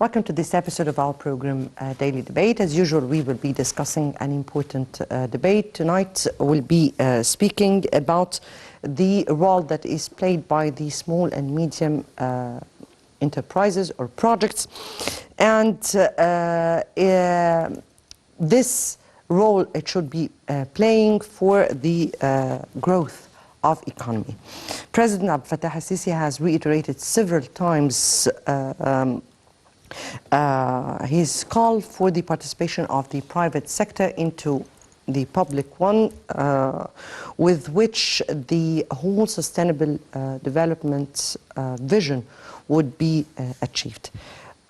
Welcome to this episode of our program, Daily Debate. As usual, we will be discussing an important debate. Tonight, we'll be speaking about the role that is played by the small and medium enterprises or projects. And this role it should be playing for the growth of economy. President Abdel Fattah al-Sisi has reiterated several times his call for the participation of the private sector into the public one, with which the whole sustainable development vision would be achieved.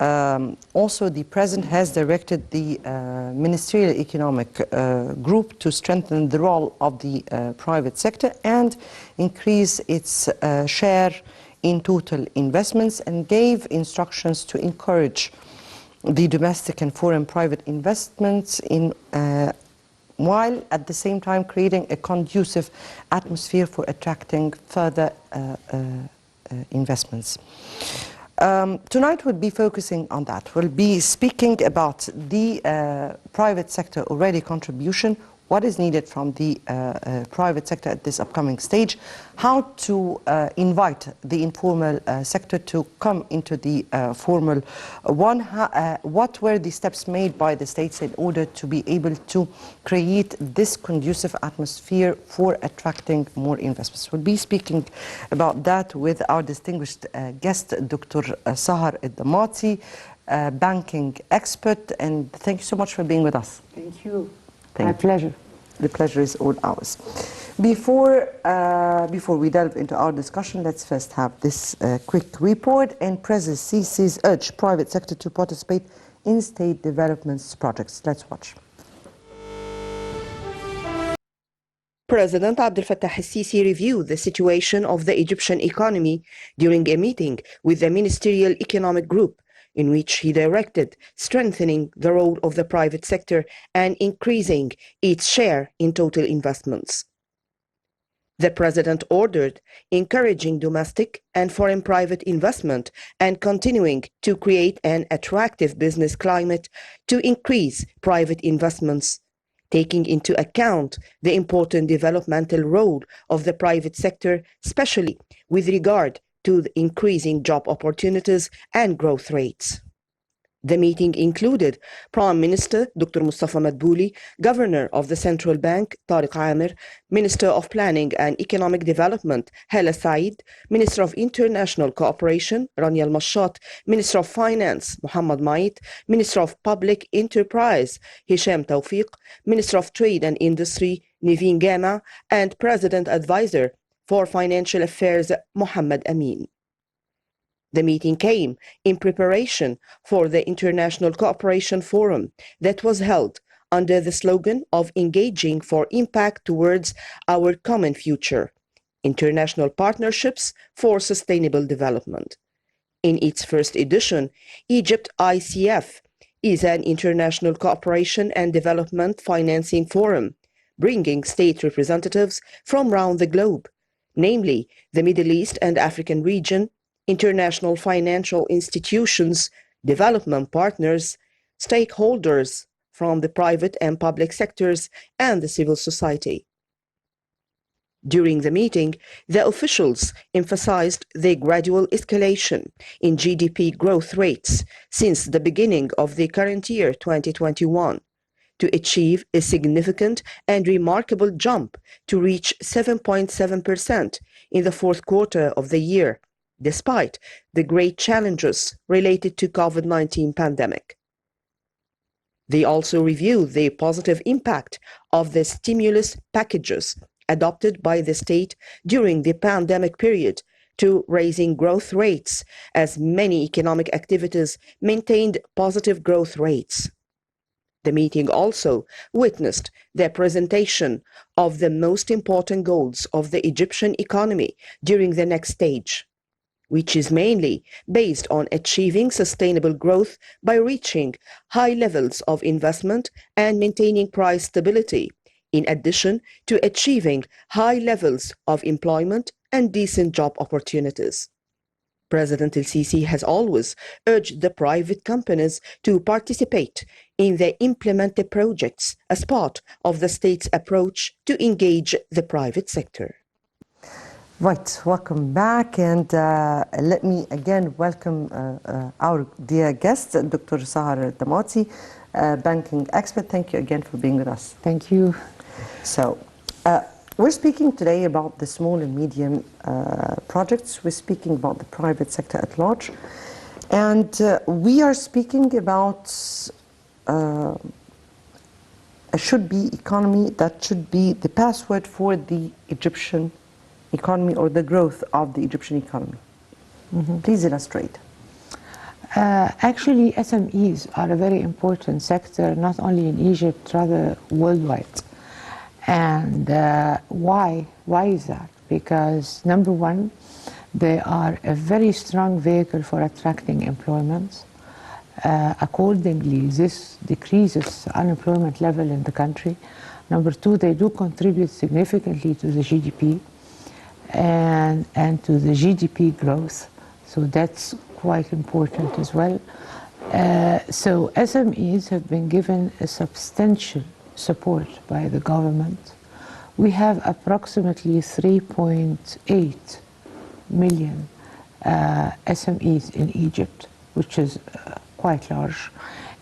Also, the President has directed the Ministerial Economic Group to strengthen the role of the private sector and increase its share in total investments, and gave instructions to encourage the domestic and foreign private investments in while at the same time creating a conducive atmosphere for attracting further investments. Tonight we'll be focusing on that. We'll be speaking about the private sector already contribution, what is needed from the private sector at this upcoming stage, how to invite the informal sector to come into the formal one, what were the steps made by the states in order to be able to create this conducive atmosphere for attracting more investments. We'll be speaking about that with our distinguished guest, Dr. Sahar Damatty, banking expert, and thank you so much for being with us. Thank you. My pleasure. The pleasure is all ours. Before we delve into our discussion, let's first have this quick report. And President Sisi's urged private sector to participate in state development projects. Let's watch. President Abdel Fattah al-Sisi reviewed the situation of the Egyptian economy during a meeting with the Ministerial Economic Group, in which he directed strengthening the role of the private sector and increasing its share in total investments. The President ordered encouraging domestic and foreign private investment and continuing to create an attractive business climate to increase private investments, taking into account the important developmental role of the private sector, especially with regard to the increasing job opportunities and growth rates. The meeting included Prime Minister Dr. Mustafa Madbouli, Governor of the Central Bank Tariq Amir, Minister of Planning and Economic Development Hala Said, Minister of International Cooperation Rania Al-Mashat, Minister of Finance Muhammad Mait, Minister of Public Enterprise Hisham Tawfiq, Minister of Trade and Industry Niveen Gama, and President Advisor for Financial Affairs Mohammed Amin. The meeting came in preparation for the International Cooperation Forum that was held under the slogan of Engaging for Impact Towards Our Common Future, International Partnerships for Sustainable Development. In its first edition, Egypt ICF is an international cooperation and development financing forum, bringing state representatives from around the globe, namely the Middle East and African region, international financial institutions, development partners, stakeholders from the private and public sectors, and the civil society. During the meeting, the officials emphasized the gradual escalation in GDP growth rates since the beginning of the current year 2021, to achieve a significant and remarkable jump to reach 7.7% in the fourth quarter of the year, despite the great challenges related to COVID-19 pandemic. They also reviewed the positive impact of the stimulus packages adopted by the state during the pandemic period to raising growth rates, as many economic activities maintained positive growth rates. The meeting also witnessed the presentation of the most important goals of the Egyptian economy during the next stage, which is mainly based on achieving sustainable growth by reaching high levels of investment and maintaining price stability, in addition to achieving high levels of employment and decent job opportunities. President el-Sisi has always urged the private companies to participate in the implemented projects as part of the state's approach to engage the private sector. Right, welcome back, and let me again welcome our dear guest, Dr. Sahar Damatty, banking expert. Thank you again for being with us. Thank you. So, we're speaking today about the small and medium projects. We're speaking about the private sector at large, and we are speaking about a should-be economy that should be the password for the Egyptian economy or the growth of the Egyptian economy. Please illustrate. Actually, SMEs are a very important sector, not only in Egypt, rather worldwide. And why? Why is that? Because number one, they are a very strong vehicle for attracting employment. Accordingly, this decreases unemployment level in the country. Number two, they do contribute significantly to the GDP and to the GDP growth. So that's quite important as well. So SMEs have been given a substantial support by the government. We have approximately 3.8 million SMEs in Egypt, which is quite large.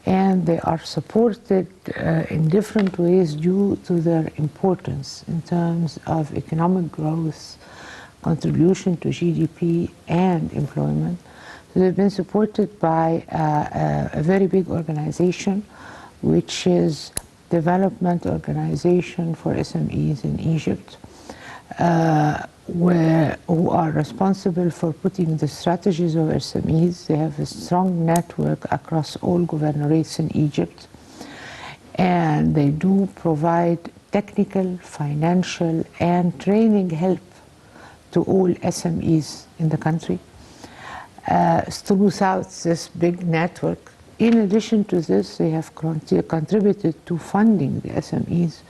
And they are supported in different ways due to their importance in terms of economic growth, contribution to GDP, and employment. So they've been supported by a very big organization, which is Development Organization for SMEs in Egypt, who are responsible for putting the strategies of SMEs. They have a strong network across all governorates in Egypt, and they do provide technical, financial, and training help to all SMEs in the country throughout this big network. In addition to this, they have contributed to funding the SMEs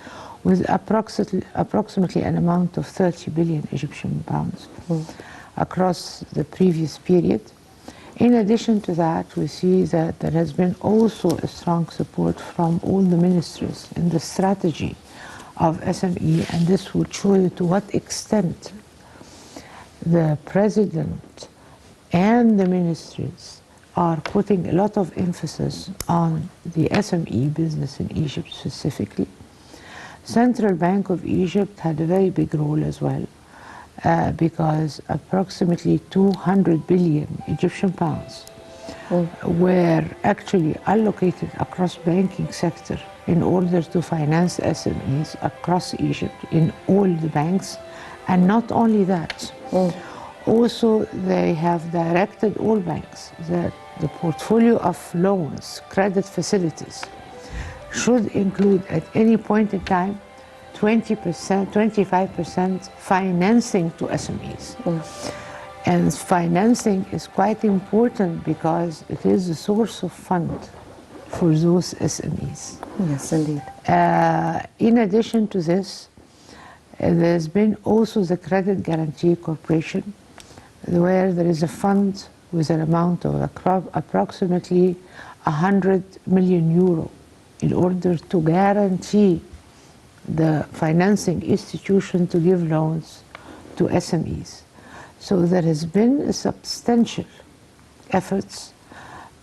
with approximately an amount of 30 billion Egyptian pounds across the previous period. In addition to that, we see that there has been also a strong support from all the ministries in the strategy of SME, and this would show you to what extent the president and the ministries are putting a lot of emphasis on the SME business in Egypt specifically. Central Bank of Egypt had a very big role as well, because approximately 200 billion Egyptian pounds were actually allocated across banking sector in order to finance SMEs across Egypt in all the banks. And not only that, also they have directed all banks that the portfolio of loans, credit facilities, should include at any point in time 20%, 25% financing to SMEs. And financing is quite important because it is a source of fund for those SMEs. Yes, indeed. In addition to this, there's been also the Credit Guarantee Corporation, where there is a fund with an amount of approximately 100 million euro in order to guarantee the financing institution to give loans to SMEs. So there has been a substantial efforts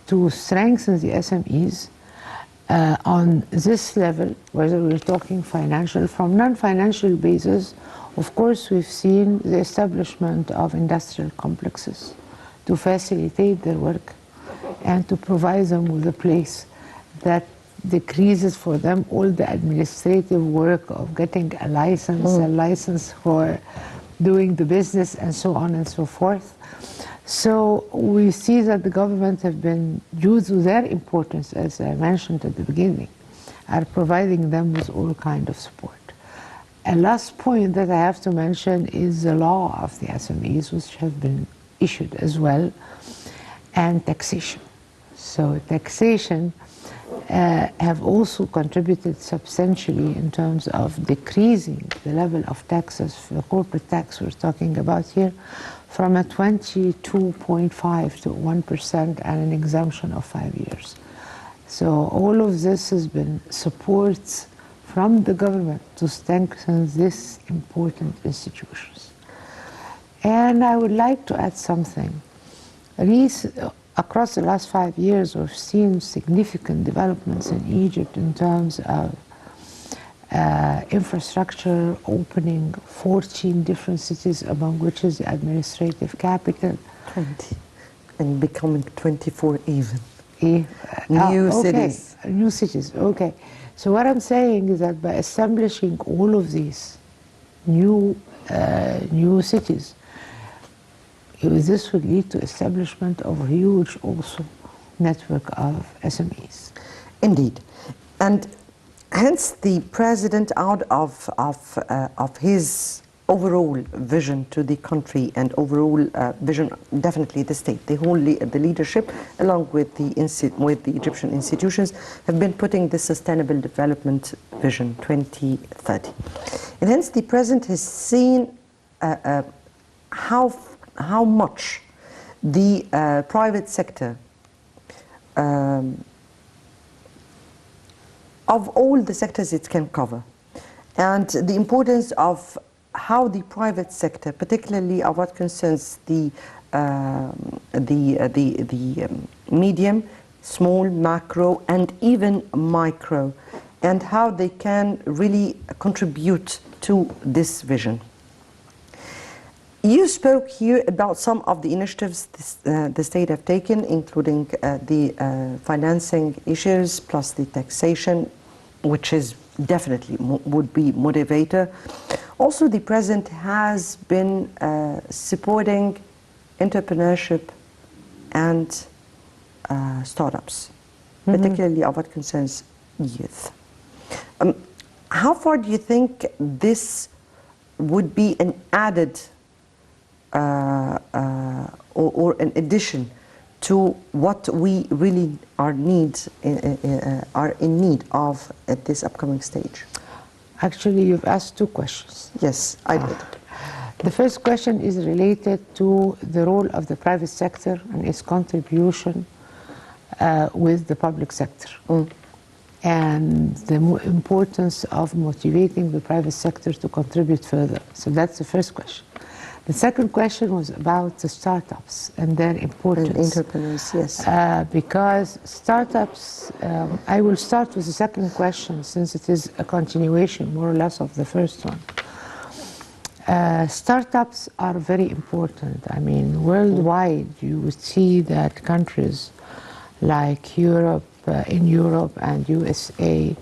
to strengthen the SMEs on this level, whether we're talking financial. From non-financial basis, of course, we've seen the establishment of industrial complexes to facilitate their work and to provide them with a place that decreases for them all the administrative work of getting a license for doing the business, and so on and so forth. So we see that the government have been, due to their importance, as I mentioned at the beginning, are providing them with all kind of support. A last point that I have to mention is the law of the SMEs, which have been issued as well, and taxation. So taxation have also contributed substantially in terms of decreasing the level of taxes, the corporate tax we're talking about here, from a 22.5 to 1% and an exemption of 5 years. So all of this has been support from the government to strengthen these important institutions. And I would like to add something. Across the last 5 years, we've seen significant developments in Egypt in terms of infrastructure, opening 14 different cities, among which is the administrative capital. 20, and becoming 24 even. New cities. New cities, okay. So what I'm saying is that by establishing all of these new cities, this would lead to establishment of a huge also network of SMEs. Indeed. And hence the president, out of his overall vision to the country and overall vision, definitely the state, the leadership, along with the Egyptian institutions, have been putting the Sustainable Development Vision 2030. And hence the president has seen how much the private sector of all the sectors it can cover, and the importance of how the private sector, particularly of what concerns the medium, small, macro, and even micro, and how they can really contribute to this vision. You spoke here about some of the initiatives the state have taken, including the financing issues, plus the taxation, which is definitely would be motivator. Also, the president has been supporting entrepreneurship and startups, particularly of what concerns youth. How far do you think this would be an added or an addition to what we really are in need of at this upcoming stage? Actually, you've asked two questions. Yes, I did. The first question is related to the role of the private sector and its contribution with the public sector, and the importance of motivating the private sector to contribute further. So that's the first question. The second question was about the startups and their importance. And entrepreneurs, yes. Because startups, I will start with the second question, since it is a continuation, more or less, of the first one. Startups are very important. I mean, worldwide, you would see that countries like Europe, in Europe and USA,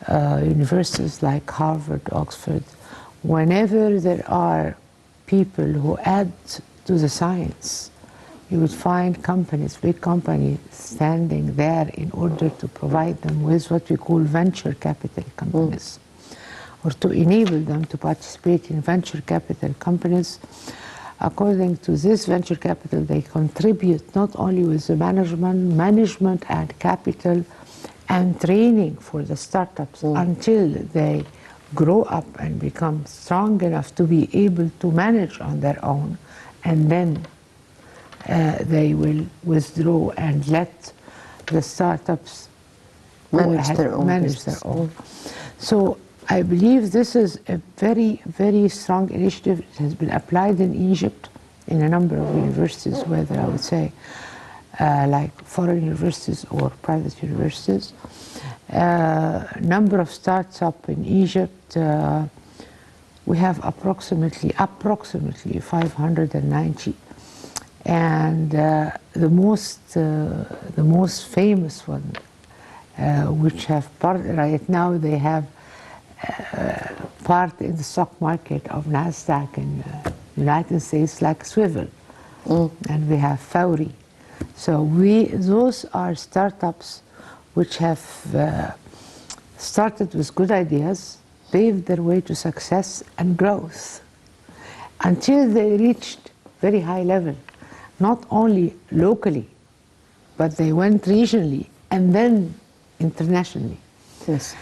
universities like Harvard, Oxford, whenever there are people who add to the science, you would find companies, big companies, standing there in order to provide them with what we call venture capital companies, or to enable them to participate in venture capital companies. According to this venture capital, they contribute not only with the management and capital and training for the startups until they grow up and become strong enough to be able to manage on their own, and then they will withdraw and let the startups manage their own. So I believe this is a very, very strong initiative. It has been applied in Egypt in a number of universities, whether I would say like foreign universities or private universities. Number of startups in Egypt, we have approximately 590, and the most famous one, which have right now they have part in the stock market of NASDAQ in the United States, like Swivel, and we have Fowry. So those are startups which have started with good ideas, paved their way to success and growth, until they reached very high level, not only locally, but they went regionally and then internationally. Yes.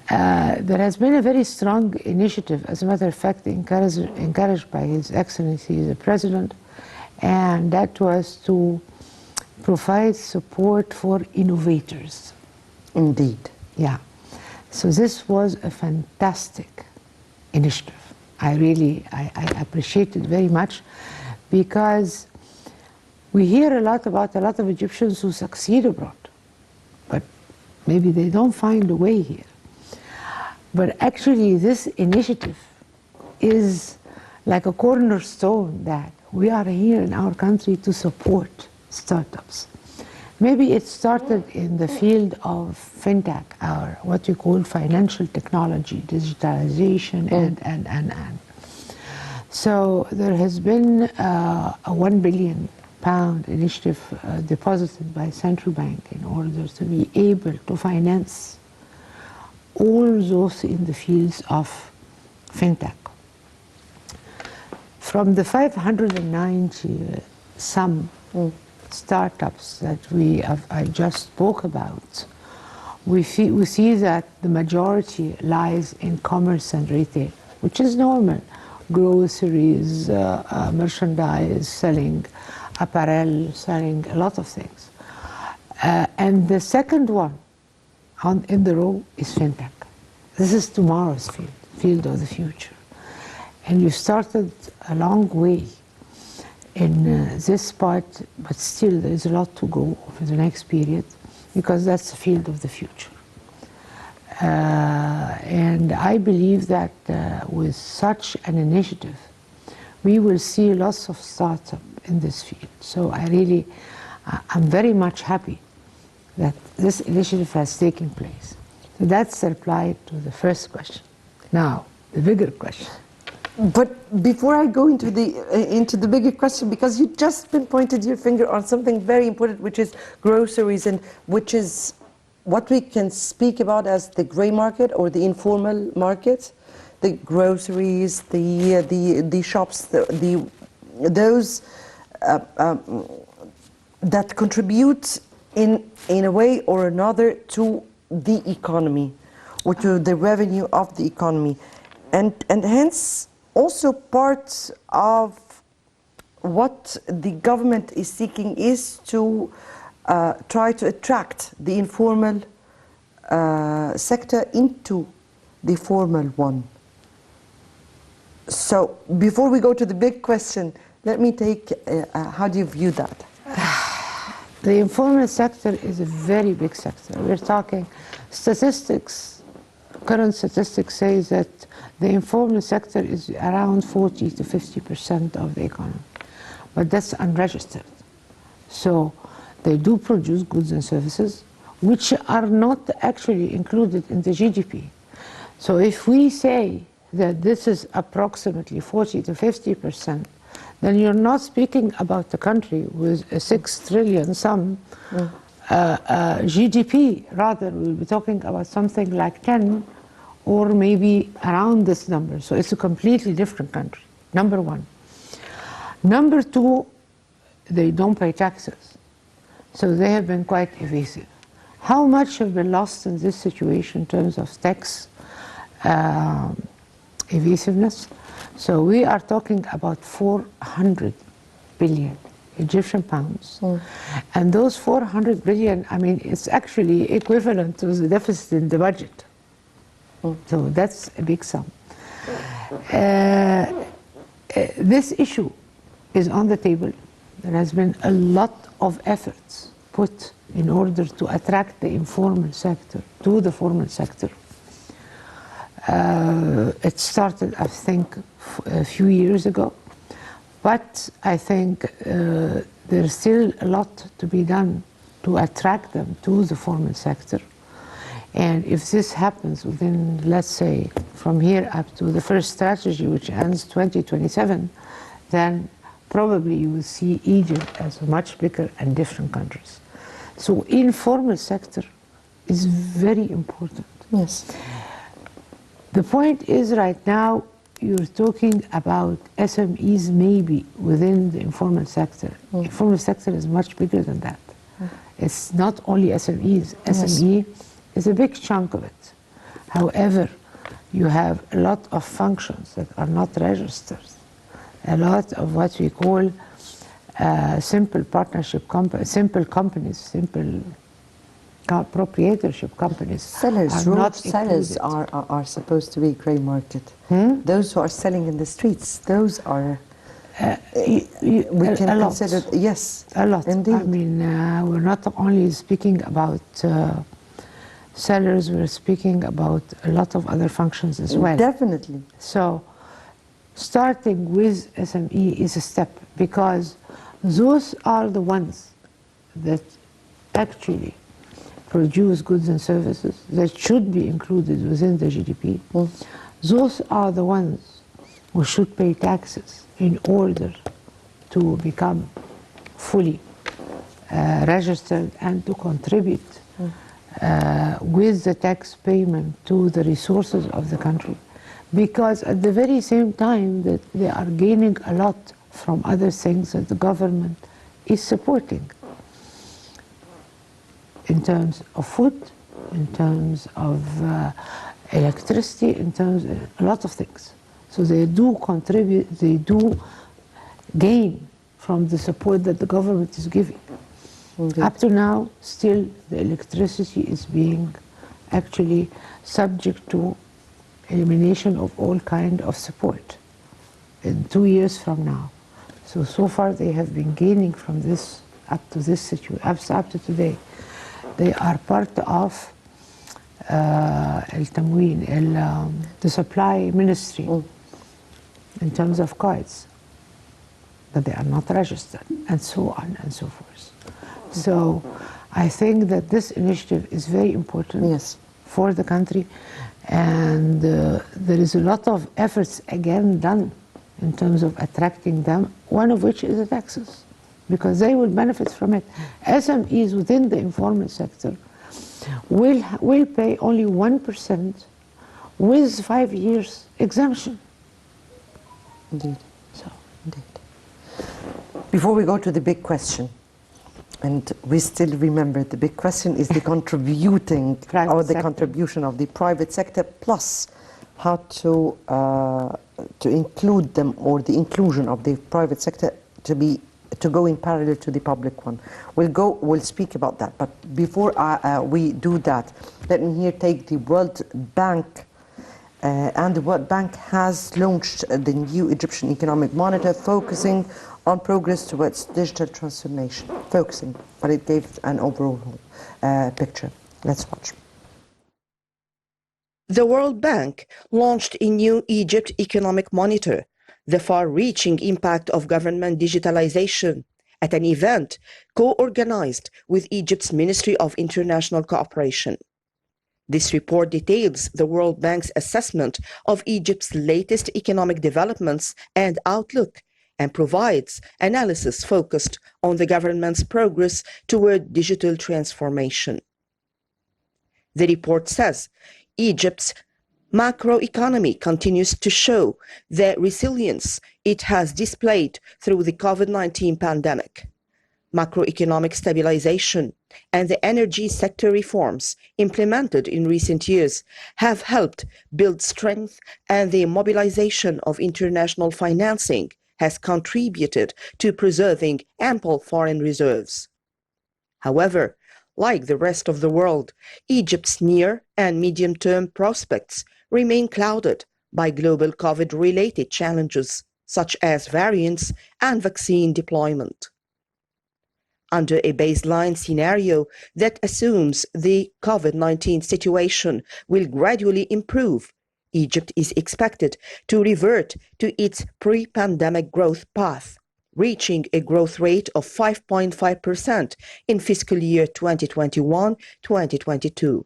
There has been a very strong initiative, as a matter of fact, encouraged by His Excellency the President, and that was to provide support for innovators. Indeed. Yeah. So this was a fantastic initiative. I appreciate it very much, because we hear a lot about a lot of Egyptians who succeed abroad, but maybe they don't find a way here. But actually this initiative is like a cornerstone that we are here in our country to support startups. Maybe it started in the field of fintech, or what we call financial technology, digitalization, and. So there has been a £1 billion initiative deposited by Central Bank in order to be able to finance all those in the fields of fintech. From the 590 some startups that I just spoke about, we see that the majority lies in commerce and retail, which is normal. Groceries, merchandise, selling apparel, selling a lot of things. And the second one in the row is fintech. This is tomorrow's field of the future. And you started a long way in this part, but still there is a lot to go over the next period, because that's the field of the future. And I believe that with such an initiative, we will see lots of startups in this field. So I'm very much happy that this initiative has taken place. So that's the reply to the first question. Now, the bigger question. But before I go into the bigger question, because you just pointed your finger on something very important, which is groceries, and which is what we can speak about as the gray market or the informal market, the groceries, the shops, those that contribute in a way or another to the economy or to the revenue of the economy, and hence also part of what the government is seeking is to try to attract the informal sector into the formal one. So before we go to the big question, let me take, how do you view that? The informal sector is a very big sector. We're talking statistics, current statistics say that the informal sector is around 40 to 50% of the economy, but that's unregistered. So they do produce goods and services which are not actually included in the GDP. So if we say that this is approximately 40 to 50%, then you're not speaking about a country with a 6 trillion sum GDP. Rather, we'll be talking about something like 10 or maybe around this number. So it's a completely different country, number one. Number two, they don't pay taxes. So they have been quite evasive. How much have been lost in this situation in terms of tax evasiveness? So we are talking about 400 billion Egyptian pounds. And those 400 billion, I mean, it's actually equivalent to the deficit in the budget. So that's a big sum. This issue is on the table. There has been a lot of efforts put in order to attract the informal sector to the formal sector. It started, I think, a few years ago, but I think there's still a lot to be done to attract them to the formal sector. And if this happens within, let's say, from here up to the first strategy, which ends 2027, then probably you will see Egypt as a much bigger and different countries. So informal sector is very important. Yes. The point is, right now, you're talking about SMEs maybe within the informal sector. Informal sector is much bigger than that. It's not only SMEs. SME is a big chunk of it. However, you have a lot of functions that are not registered. A lot of what we call simple partnership companies, simple companies, simple proprietorship companies Sellers, are road not sellers included. are supposed to be grey market. Those who are selling in the streets, those are, we can a lot. consider, yes, A lot. indeed. I mean, we're not only speaking about sellers, we're speaking about a lot of other functions as well. Definitely. So, starting with SME is a step, because those are the ones that actually produce goods and services that should be included within the GDP. Those are the ones who should pay taxes in order to become fully registered and to contribute with the tax payment to the resources of the country. Because at the very same time that they are gaining a lot from other things that the government is supporting, in terms of food, in terms of electricity, in terms of a lot of things. So they do contribute, they do gain from the support that the government is giving. Indeed. Up to now, still the electricity is being actually subject to elimination of all kind of support in 2 years from now. So far they have been gaining from this up to this situation, up to today. They are part of the supply ministry in terms of cards, but they are not registered, and so on and so forth. So I think that this initiative is very important Yes. for the country, and there is a lot of efforts again done in terms of attracting them, one of which is the taxes, because they will benefit from it. SMEs within the informal sector will pay only 1% with 5 years exemption. Indeed. So, Indeed. Before we go to the big question, and we still remember the big question is the contributing Private or the sector. contribution of the private sector, plus how to include them, or the inclusion of the private sector to go in parallel to the public one. We'll speak about that. But before we do that, let me here take the World Bank. And the World Bank has launched the new Egyptian Economic Monitor, focusing on progress towards digital transformation. Focusing, but it gave an overall picture. Let's watch. The World Bank launched a new Egypt Economic Monitor, the far-reaching impact of government digitalization, at an event co-organized with Egypt's Ministry of International Cooperation. This report details the World Bank's assessment of Egypt's latest economic developments and outlook, and provides analysis focused on the government's progress toward digital transformation. The report says Egypt's macroeconomy continues to show the resilience it has displayed through the COVID-19 pandemic. Macroeconomic stabilization and the energy sector reforms implemented in recent years have helped build strength, and the mobilization of international financing has contributed to preserving ample foreign reserves. However, like the rest of the world, Egypt's near and medium-term prospects remain clouded by global COVID-related challenges, such as variants and vaccine deployment. Under a baseline scenario that assumes the COVID-19 situation will gradually improve, Egypt is expected to revert to its pre-pandemic growth path, reaching a growth rate of 5.5% in fiscal year 2021-2022.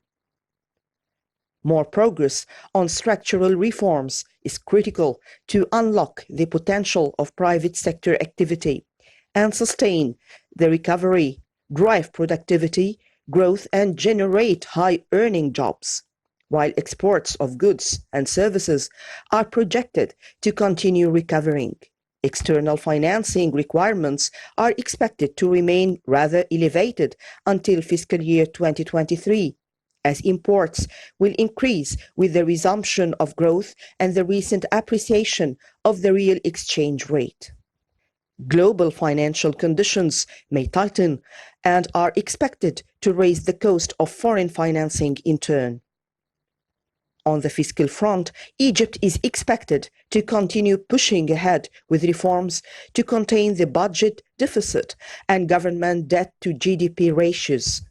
More progress on structural reforms is critical to unlock the potential of private sector activity and sustain the recovery, drive productivity, growth, and generate high-earning jobs, while exports of goods and services are projected to continue recovering. External financing requirements are expected to remain rather elevated until fiscal year 2023, as imports will increase with the resumption of growth and the recent appreciation of the real exchange rate. Global financial conditions may tighten and are expected to raise the cost of foreign financing in turn. On the fiscal front, Egypt is expected to continue pushing ahead with reforms to contain the budget deficit and government debt to GDP ratios.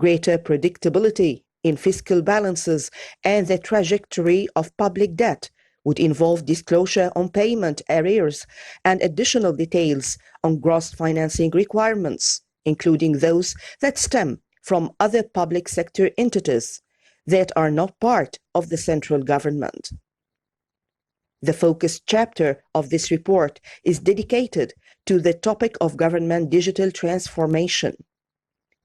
Greater predictability in fiscal balances and the trajectory of public debt would involve disclosure on payment arrears and additional details on gross financing requirements, including those that stem from other public sector entities that are not part of the central government. The focused chapter of this report is dedicated to the topic of government digital transformation.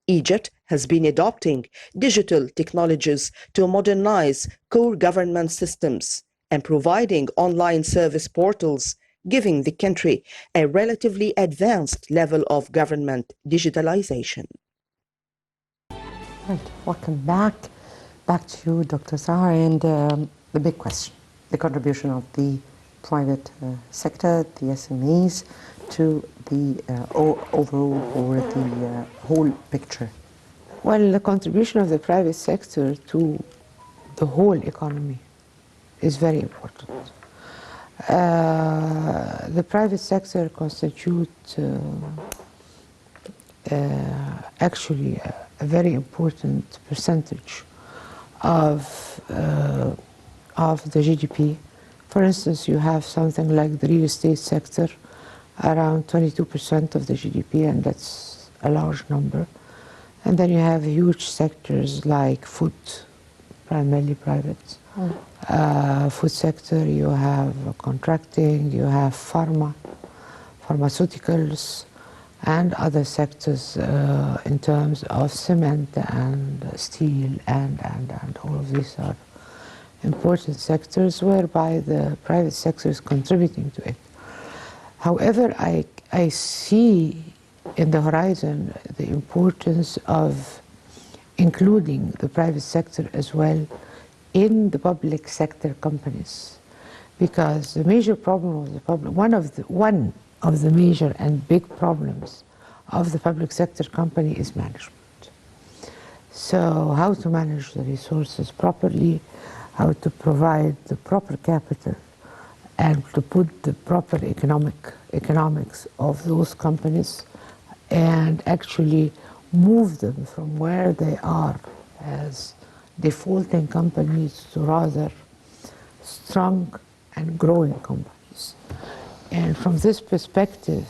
Egypt has been adopting digital technologies to modernize core government systems and providing online service portals, giving the country a relatively advanced level of government digitalization. Right. Welcome back. Back to you, Dr. Sahar, and the big question, the contribution of the private sector, the SMEs, to the overall or the whole picture. Well, the contribution of the private sector to the whole economy is very important. The private sector constitutes actually a very important percentage of the GDP. For instance, you have something like the real estate sector, around 22% of the GDP, and that's a large number. And then you have huge sectors like food, primarily private. Food sector, you have contracting, you have pharmaceuticals, and other sectors in terms of cement and steel, and all of these are important sectors whereby the private sector is contributing to it. However, I see in the horizon the importance of including the private sector as well in the public sector companies, because the major problem of the one of the major and big problems of the public sector company is management. So how to manage the resources properly, how to provide the proper capital, and to put the proper economics of those companies and actually move them from where they are as defaulting companies to rather strong and growing companies. And from this perspective,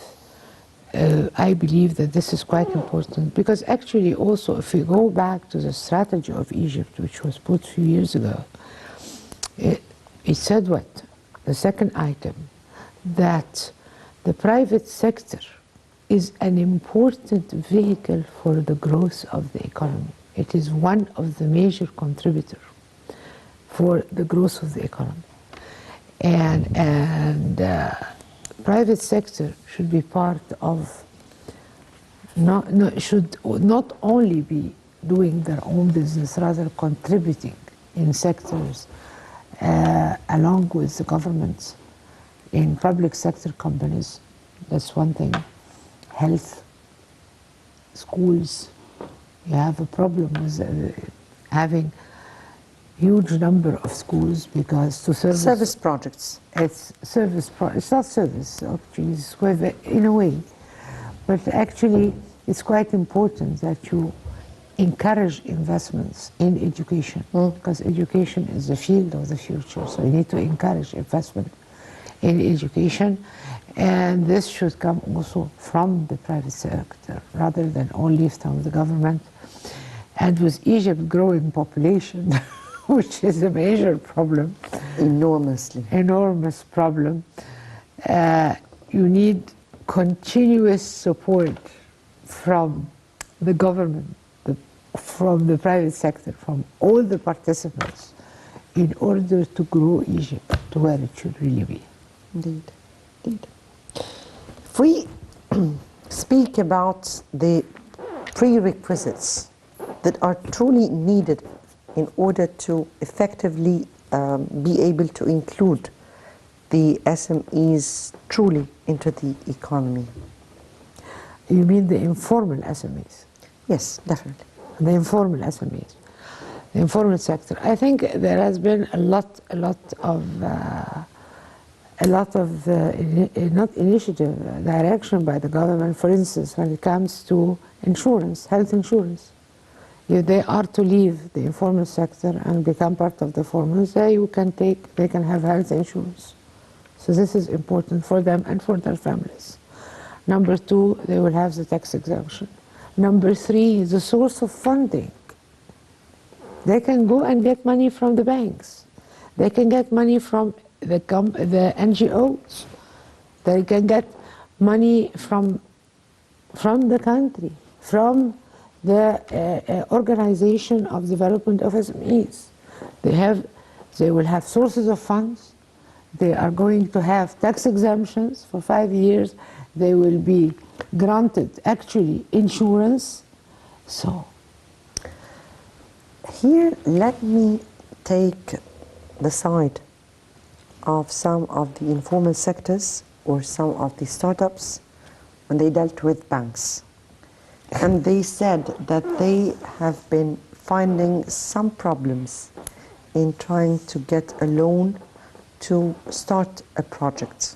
I believe that this is quite important, because actually also if we go back to the strategy of Egypt, which was put a few years ago, it said what? The second item, that the private sector is an important vehicle for the growth of the economy. It is one of the major contributors for the growth of the economy. And private sector should be part of, should not only be doing their own business, rather contributing in sectors along with the governments in public sector companies. That's one thing. Health, schools. You have a problem with having huge number of schools, because to Service projects. it's it's not service, actually, it's in a way, but actually it's quite important that you encourage investments in education, because education is the field of the future. So you need to encourage investment in education, and this should come also from the private sector rather than only from the government. And with Egypt's growing population, which is a major problem, enormous problem, you need continuous support from the government, from the private sector, from all the participants, in order to grow Egypt to where it should really be. Indeed. If we speak about the prerequisites that are truly needed in order to effectively be able to include the SMEs truly into the economy? You mean the informal SMEs? Yes, definitely. The informal SMEs, the informal sector. I think there has been a lot of not initiative, direction by the government. For instance, when it comes to insurance, health insurance. If they are to leave the informal sector and become part of the formal, they can have health insurance. So this is important for them and for their families. Number two, they will have the tax exemption. Number three, the source of funding. They can go and get money from the banks. They can get money from the NGOs. They can get money from the country, from the Organization of Development of SMEs. They will have sources of funds. They are going to have tax exemptions for 5 years. They will be granted, actually, insurance. So, here, let me take the side of some of the informal sectors or some of the startups when they dealt with banks. And they said that they have been finding some problems in trying to get a loan to start a project.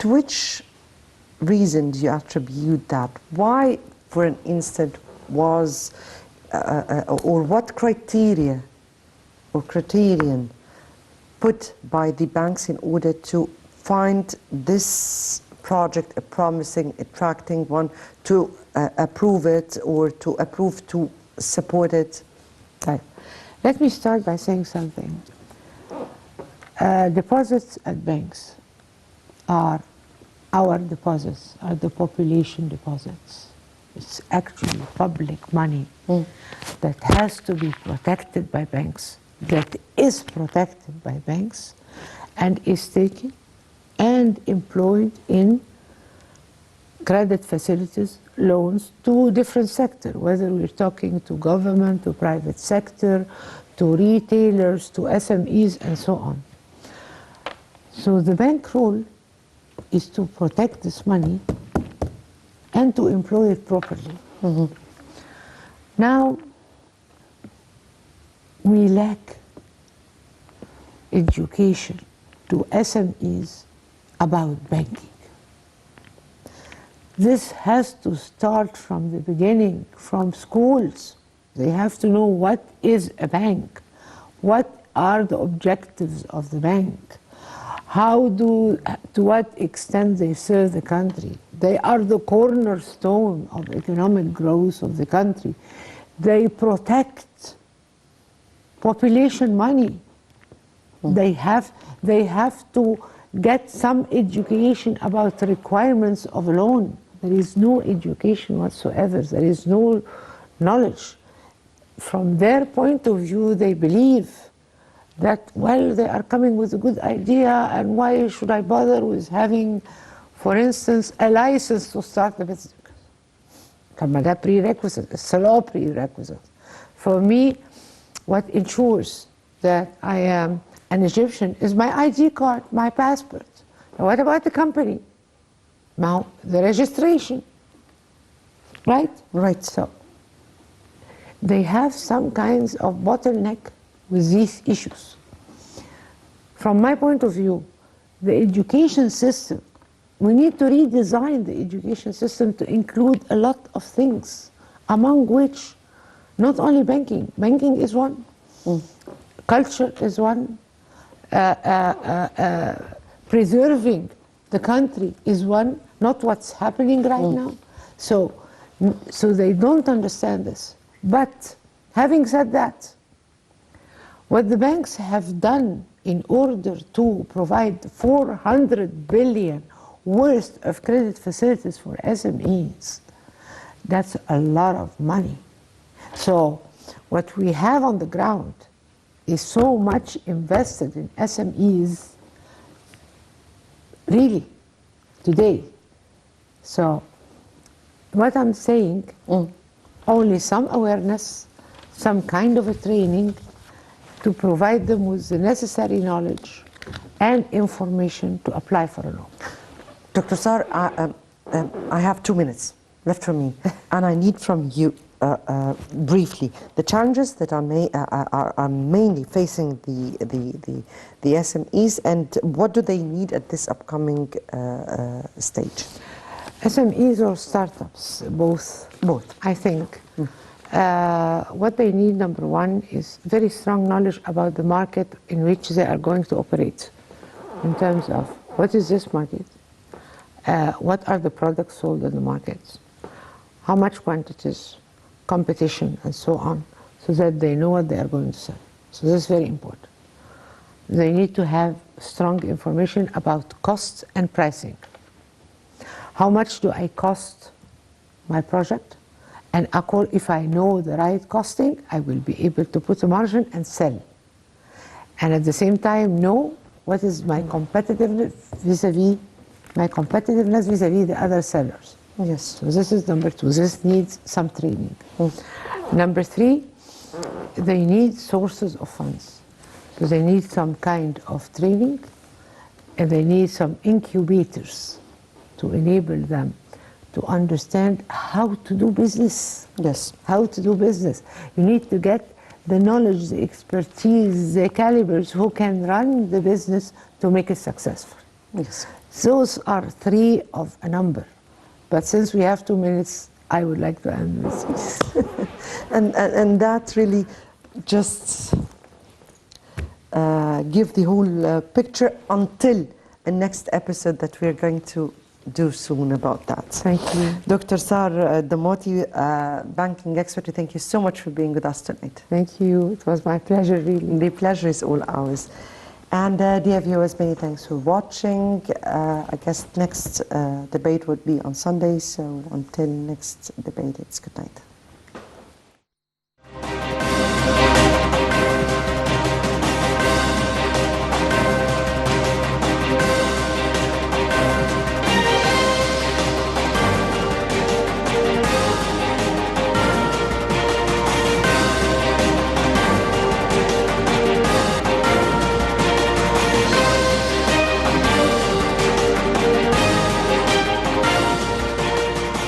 To which reason do you attribute that? Why, for an instance, was or what criteria or criterion put by the banks in order to find this project a promising, attracting one, to approve it or to approve to support it? right. Let me start by saying something. Deposits at banks are our deposits, are the population deposits. It's actually public money that has to be protected by banks, that is protected by banks, and is taken and employed in credit facilities, loans to different sectors, whether we're talking to government, to private sector, to retailers, to SMEs, and so on. So the bank role is to protect this money and to employ it properly. Now, we lack education to SMEs about banking. This has to start from the beginning, from schools. They have to know what is a bank, what are the objectives of the bank, to what extent they serve the country. They are the cornerstone of economic growth of the country. They protect population money. They have to get some education about the requirements of a loan. There is no education whatsoever. There is no knowledge. From their point of view, they believe that, well, they are coming with a good idea, and why should I bother with having, for instance, a license to start a business? That's prerequisite. It's a law prerequisite. For me, what ensures that I am an Egyptian is my ID card, my passport. Now, what about the company? Now, the registration, right? Right. So, they have some kinds of bottleneck with these issues. From my point of view, the education system, we need to redesign the education system to include a lot of things, among which not only banking is one, culture is one, preserving the country is one, not what's happening right now. So they don't understand this. But having said that, what the banks have done in order to provide 400 billion worth of credit facilities for SMEs, that's a lot of money. So what we have on the ground is so much invested in SMEs really today. So what I'm saying only some awareness, some kind of a training to provide them with the necessary knowledge and information to apply for a loan. Dr. Sahar, I have 2 minutes left for me, and I need from you briefly the challenges that are mainly facing the SMEs, and what do they need at this upcoming stage? SMEs or startups, both. Both. I think. What they need, number one, is very strong knowledge about the market in which they are going to operate, in terms of what is this market, what are the products sold in the markets, how much quantities, competition, and so on, so that they know what they are going to sell. So this is very important. They need to have strong information about costs and pricing. How much do I cost my project? And if I know the right costing, I will be able to put a margin and sell. And at the same time, know what is my competitiveness vis-a-vis the other sellers. Yes. So this is number two. This needs some training. Number three, they need sources of funds. So they need some kind of training, and they need some incubators to enable them to understand how to do business. Yes. How to do business. You need to get the knowledge, the expertise, the calibers who can run the business to make it successful. Yes. Those are three of a number. But since we have 2 minutes, I would like to end this. and that really just give the whole picture until the next episode that we're going to do soon about that. Thank you. Dr. Sahar Damatty, banking expert, thank you so much for being with us tonight. Thank you. It was my pleasure, really. The pleasure is all ours. And dear viewers, many thanks for watching. I guess next debate would be on Sunday, so until next debate, it's good night.